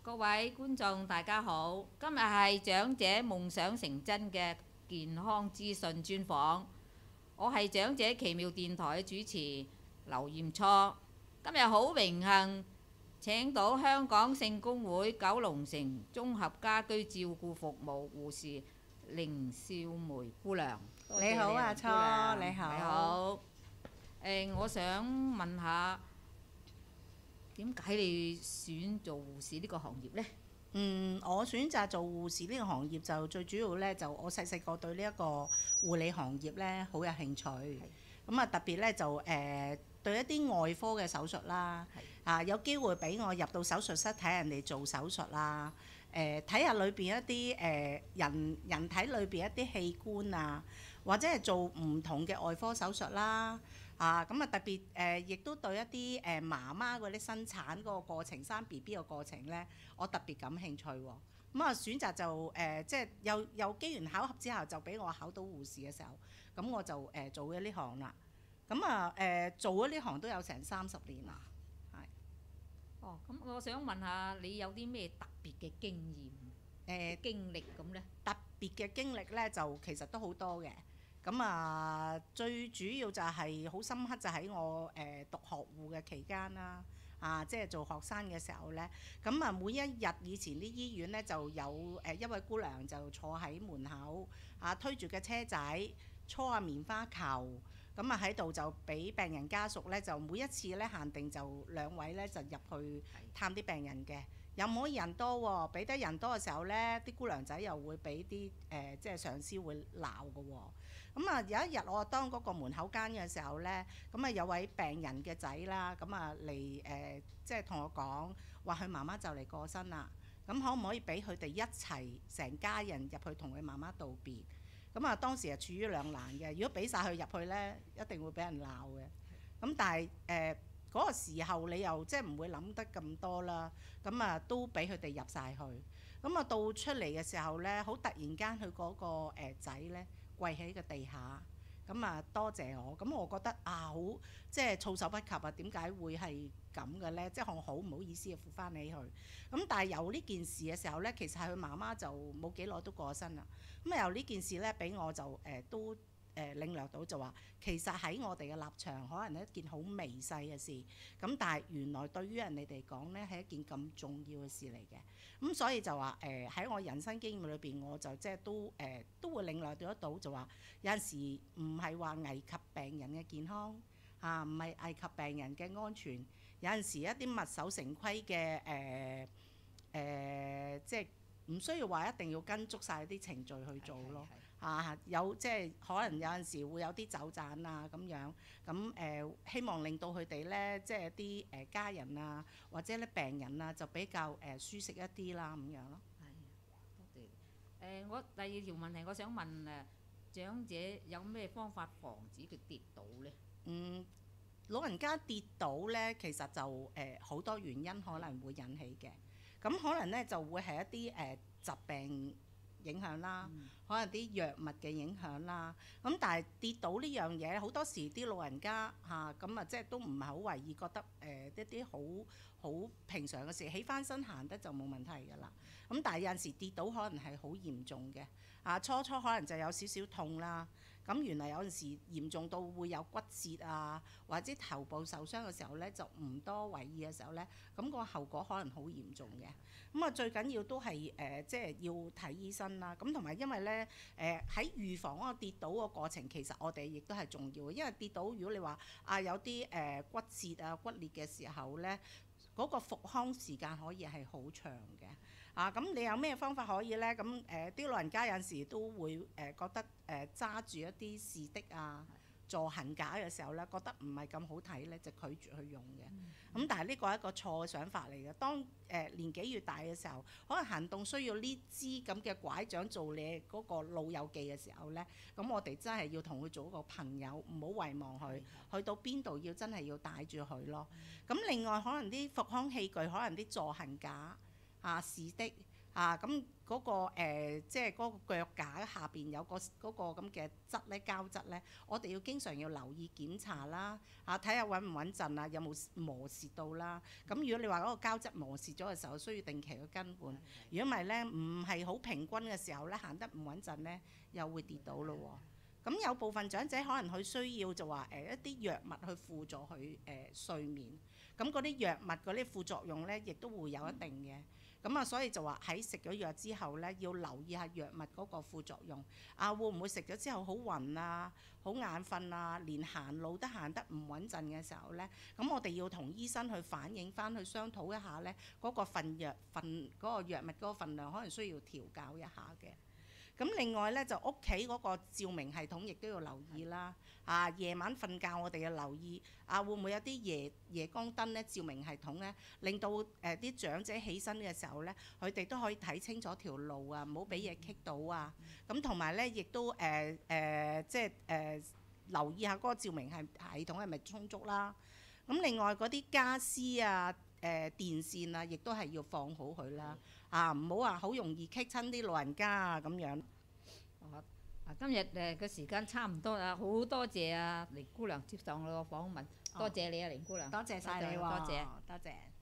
各位觀眾，大家好！今日係長者夢想成真嘅健康資訊專訪，我係長者奇妙電台嘅主持劉艷初。今日好榮幸請到香港聖公會九龍城綜合家居照顧服務護士凌少梅姑娘。你好啊，初，你好。你好。我想問下，點解你選做護士呢個行業呢？我選擇做護士呢個行業就最主要呢，就我細細個對呢一個護理行業呢好有興趣。咁啊特別呢，就對一啲外科嘅手術啦，有機會俾我入到手術室睇人哋做手術啦，睇下裏邊一啲人體裏邊一啲器官啊，或者係做唔同嘅外科手術啦。咁啊特別亦都對一啲媽媽嗰啲生產嗰個過程、生 BB 個過程呢，我特別感興趣喎。咁啊選擇就即係有機緣巧合之後，就俾我考到護士嘅時候，咁我就做咗呢行啦。咁啊做咗呢行都有成30年啦，係。哦，咁我想問下你有啲咩特別嘅經驗、經歷咁呢？特別嘅經歷呢，就其實都好多嘅。咁啊，最主要就係好深刻，就喺我讀學護嘅期間啦。即係做學生嘅時候呢，咁啊每一日以前啲醫院呢，就有一位姑娘就坐喺門口推住嘅車仔，搓下棉花球，咁啊喺度就俾病人家屬呢，就每一次呢限定就2位呢，就入去探啲病人嘅。又唔可以人多喎，俾得人多嘅時候呢，啲姑娘仔又會俾啲即係上司會鬧嘅喎。咁啊有一日我當嗰個門口間嘅時候呢，咁啊有位病人嘅仔啦，咁啊嚟即係同我講話佢媽媽就嚟過身啦，咁可唔可以俾佢哋一齊成家人入去同佢媽媽道別？咁啊當時係處於兩難嘅，如果俾晒佢入去呢，一定會俾人鬧嘅。咁但係嗰個時候你又即係唔會諗得咁多啦，咁啊都俾佢哋入晒去。咁啊到出嚟嘅時候呢，好突然間佢嗰個仔呢跪喺個地下，咁啊多謝我。咁我覺得好即係措手不及啊！點解會係咁嘅呢？即係我好唔好意思扶翻起佢。咁但係有呢件事嘅時候呢，其實係佢媽媽就冇幾耐都過身啦。咁啊由呢件事呢，俾我就都領略到就話，其實喺我哋嘅立場，可能係一件好微細嘅事，咁但係原來對於人哋嚟講呢，係一件咁重要嘅事嚟嘅。咁所以就話喺我人生經驗裏邊，我就即係都會領略到就話，有陣時唔係話危及病人嘅健康唔係危及病人嘅安全。有陣時一啲墨守成規嘅即係唔需要話一定要跟足晒啲程序去做咯。有即係可能有陣時會有啲走盞啊咁樣，咁希望令到佢哋呢，即係啲家人啊或者咧病人啊就比較舒適一啲啦咁樣咯。多謝。我第二條問題，我想問長者有咩方法防止佢跌倒呢？老人家跌倒呢，其實就好多原因可能會引起嘅。咁可能呢，就會係一啲疾病影響啦，可能啲藥物嘅影響啦。咁但係跌倒呢樣嘢，好多時啲老人家咁即係都唔係好為意，覺得一啲好平常嘅事，起翻身行得就冇問題㗎啦。咁但係有陣時跌倒可能係好嚴重嘅。初初可能就有少少痛啦。咁原來有陣時嚴重到會有骨折啊，或者頭部受傷嘅時候呢，就唔多為意嘅時候呢，咁個後果可能好嚴重嘅。咁啊最緊要都係即係要睇醫生啦。咁同埋因為呢，喺預防嗰個跌倒個過程，其實我哋亦都係重要嘅。因為跌倒如果你話有啲骨折啊骨裂嘅時候呢，嗰個復康時間可以係好長嘅。咁你有咩方法可以呢？咁啲老人家有陣時都會覺得揸住一啲士的助行架嘅時候呢，覺得唔係咁好睇呢，就拒絕去用嘅。咁但係呢個係一個錯嘅想法嚟嘅。當年紀越大嘅時候，可能行動需要呢支咁嘅拐杖做你嗰個老友記嘅時候呢，咁我哋真係要同佢做一個朋友，唔好遺忘佢。去到邊度要真係要帶住佢咯。咁另外可能啲復康器具，可能啲助行架士的咁嗰個即係嗰個腳架下邊有個嗰個咁嘅質咧，膠質咧，我哋要經常要留意檢查啦，睇下穩唔穩陣啊，有冇磨蝕到啦。咁如果你話嗰個膠質磨蝕咗嘅時候，需要定期去更換。如果唔係咧，唔係好平均嘅時候咧，行得唔穩陣咧，又會跌到咯喎。咁有部分長者可能佢需要就話一啲藥物去輔助佢睡眠。咁嗰啲藥物嗰啲副作用咧，亦都會有一定嘅。咁所以就話喺食咗藥之後咧，要留意下藥物嗰個副作用。會唔會食咗之後好暈啊、好眼瞓啊，連行路都行得唔穩陣嘅時候咧，咁我哋要同醫生去反映翻，去商討一下咧，嗰個嗰個藥物嗰個份量可能需要調校一下嘅。咁另外咧就屋企嗰個照明系統亦都要留意啦。夜晚瞓覺我哋要留意會唔會有啲夜光燈咧照明系統咧，令到啲長者起身嘅時候咧，佢哋都可以睇清楚條路啊，唔好俾嘢棘到啊。咁同埋咧亦都即係留意下嗰個照明系統係咪充足啦。咁另外嗰啲家私啊、電線啊，亦都係要放好佢啦。唔好話好容易棘親啲老人家啊咁樣。今日嘅時間差唔多啦，好多謝凌姑娘接受我個訪問，多謝你啊，凌姑娘。多謝晒你喎，多謝。